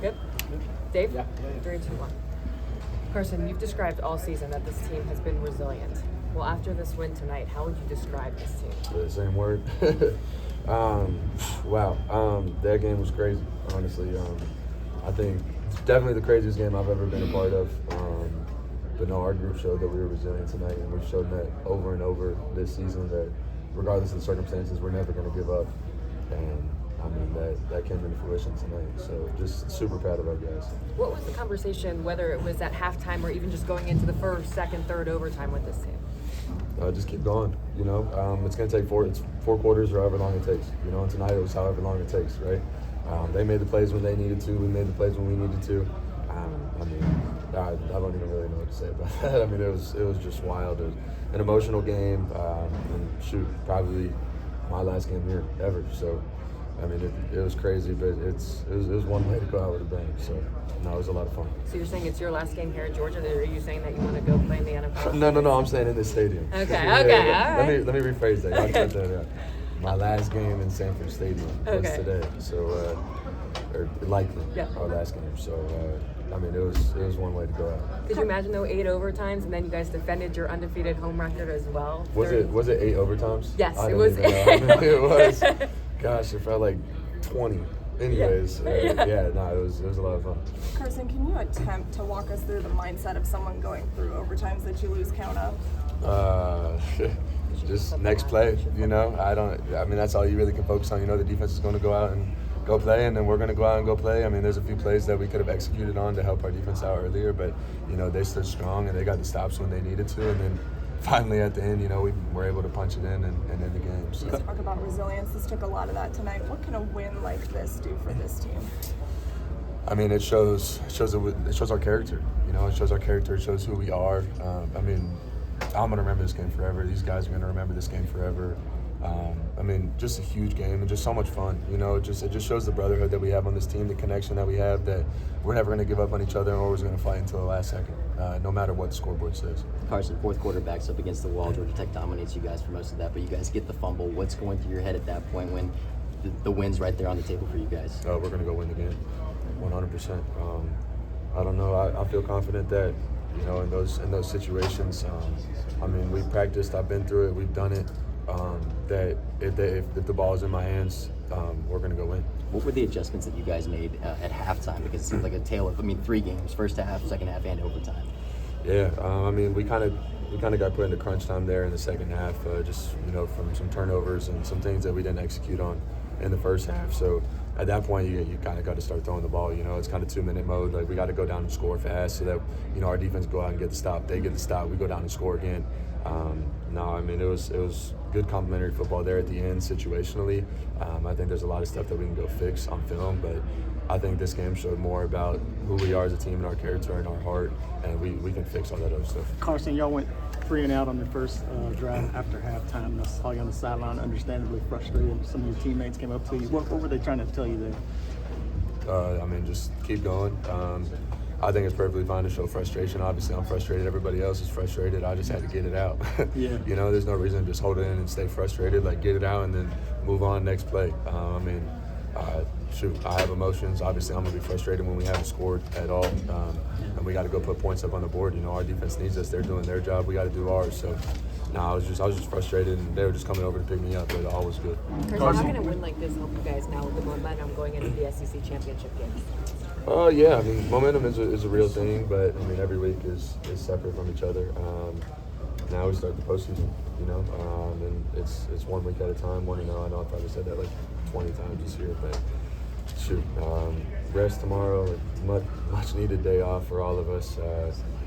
Good? Dave? Yeah. 3, 2, 1. Carson, you've described all season that this team has been resilient. Well, after this win tonight, how would you describe this team? The same word. Wow. That game was crazy, honestly. I think it's definitely the craziest game I've ever been a part of. But no, our group showed that we were resilient tonight, and we've shown that over and over this season that regardless of the circumstances, we're never going to give up. And I mean, that came into fruition tonight. So just super proud of our guys. What was the conversation, whether it was at halftime or even just going into the first, second, third overtime with this team? Just keep going, you know. It's going to take four quarters or however long it takes, you know, and tonight it was however long it takes, right? They made the plays when they needed to. We made the plays when we needed to. I mean, I don't even really know what to say about that. I mean, it was just wild. It was an emotional game, and shoot, probably my last game here ever. So, I mean, it was crazy, but it was one way to go out with a bang. So, no, it was a lot of fun. So you're saying it's your last game here in Georgia? Or are you saying that you want to go play in the NFL? No, I'm saying in this stadium. Okay, all right. Let me rephrase that. Y'all cut that out. My last game in Sanford Stadium was today. So, or likely our last game. So, I mean, it was one way to go out. Could you imagine though 8 overtimes and then you guys defended your undefeated home record as well? Was it 8 overtimes? Yes, I it was. Even know. I mean, it was. Gosh, it felt like 20. Anyways, it was a lot of fun. Carson, can you attempt to walk us through the mindset of someone going through overtimes that you lose count of? Just next play, you know. I mean, that's all you really can focus on. You know, the defense is going to go out and go play, and then we're going to go out and go play. I mean, there's a few plays that we could have executed on to help our defense out earlier, but, you know, they stood strong and they got the stops when they needed to, and then finally at the end, you know, we were able to punch it in and end the game. So. You talk about resilience. This took a lot of that tonight. What can a win like this do for this team? I mean, it shows our character. You know, it shows our character. It shows who we are. I mean, I'm gonna remember this game forever. These guys are gonna remember this game forever. I mean, just a huge game and just so much fun. You know, it just shows the brotherhood that we have on this team, the connection that we have. That we're never gonna give up on each other, and we're always gonna fight until the last second, no matter what the scoreboard says. Carson, fourth quarter backs up against the wall. Georgia Tech dominates you guys for most of that, but you guys get the fumble. What's going through your head at that point when the win's right there on the table for you guys? We're gonna go win the game, 100%. I don't know. I feel confident that, you know, in those situations, I mean, we practiced. I've been through it. We've done it. That if the ball is in my hands, we're going to go win. What were the adjustments that you guys made at halftime? Because it seems like a tale of, 3 games, first half, second half, and overtime. Yeah, I mean, we kind of got put into crunch time there in the second half, just, you know, from some turnovers and some things that we didn't execute on in the first half. So at that point, you kind of got to start throwing the ball. You know, it's kind of 2-minute mode. Like, we got to go down and score fast so that, you know, our defense go out and get the stop. They get the stop. We go down and score again. No, I mean, it was good complimentary football there at the end situationally. I think there's a lot of stuff that we can go fix on film, but I think this game showed more about who we are as a team and our character and our heart, and we can fix all that other stuff. Carson, y'all went 3 and out on the first drive after halftime. I saw you on the sideline, understandably frustrated. Some of your teammates came up to you. What were they trying to tell you there? I mean, just keep going. I think it's perfectly fine to show frustration. Obviously, I'm frustrated. Everybody else is frustrated. I just had to get it out. Yeah. You know, there's no reason to just hold it in and stay frustrated. Like, get it out and then move on next play. I mean, shoot, I have emotions. Obviously, I'm going to be frustrated when we haven't scored at all. And we got to go put points up on the board. You know, our defense needs us. They're doing their job. We got to do ours. So, no, I was just frustrated, and they were just coming over to pick me up, but all was good. Carson, how can a win like this help you guys now with the momentum going into the SEC championship games? Yeah, I mean, momentum is a real thing, but I mean, every week is separate from each other. Now we start the postseason, you know, and it's 1 week at a time. 1-0. I know I probably said that like 20 times this year, but shoot, rest tomorrow, much needed day off for all of us,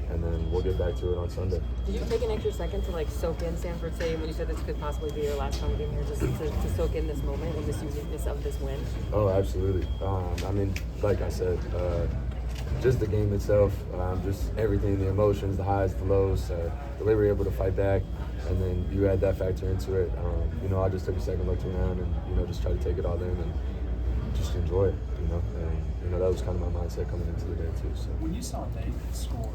and then we'll get back to it on Sunday. Did you take an extra second to like soak in Sanford Stadium when you said this could possibly be your last home game here, just to soak in this moment and this uniqueness of this win? Oh, absolutely. I mean, like I said, just the game itself, just everything, the emotions, the highs, the lows, the way we were able to fight back, and then you add that factor into it. You know, I just took a second, looked around, and, you know, just tried to take it all in and just enjoy it, you know. And, you know, that was kind of my mindset coming into the day, too. So. When you saw David score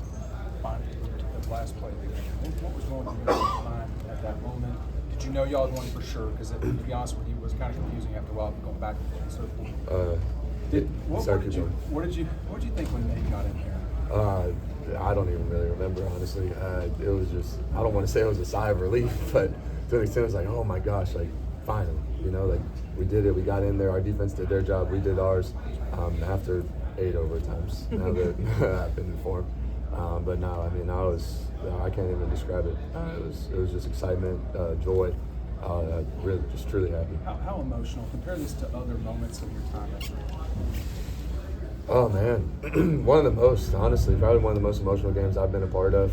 the last play of the game, what was going on in your mind at that moment? Did you know y'all won for sure? Because to be honest with you, it was kind of confusing after a while going back and forth and so forth. What did you think when Nate got in here? I don't even really remember, honestly. It was just, I don't want to say it was a sigh of relief, but to an extent it was like, oh my gosh, like finally, you know, like we did it, we got in there, our defense did their job, we did ours after 8 overtimes, now that I've been informed. But no, I mean, I can't even describe it. It was just excitement, joy, really just truly happy. How emotional? Compare this to other moments of your time at Rick. Oh man, one of the most, honestly, probably one of the most emotional games I've been a part of.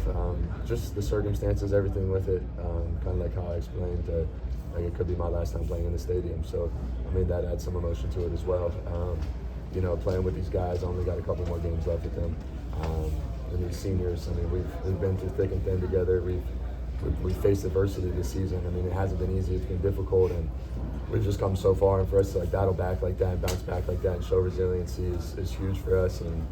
Just the circumstances, everything with it, kind of like how I explained, like it could be my last time playing in the stadium. So, I mean, that adds some emotion to it as well. You know, playing with these guys, I only got a couple more games left with them. And these seniors, I mean, we've been through thick and thin together. We've faced adversity this season. I mean, it hasn't been easy. It's been difficult, and we've just come so far. And for us to like battle back like that and bounce back like that and show resiliency is huge for us and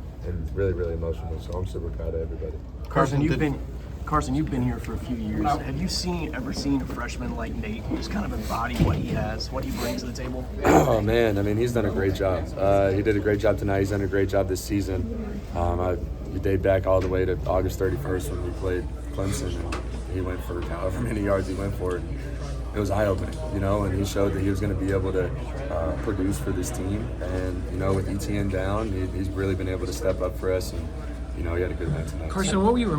really, really emotional. So I'm super proud of everybody. Carson, you've been here for a few years. Have you ever seen a freshman like Nate just kind of embody what he has, what he brings to the table? Oh man, I mean, he's done a great job. He did a great job tonight. He's done a great job this season. You date back all the way to August 31st when we played Clemson, and he went for however many yards he went for. It was eye-opening, you know, and he showed that he was going to be able to produce for this team. And, you know, with ETN down, he's really been able to step up for us, and, you know, he had a good night tonight. Carson, what were you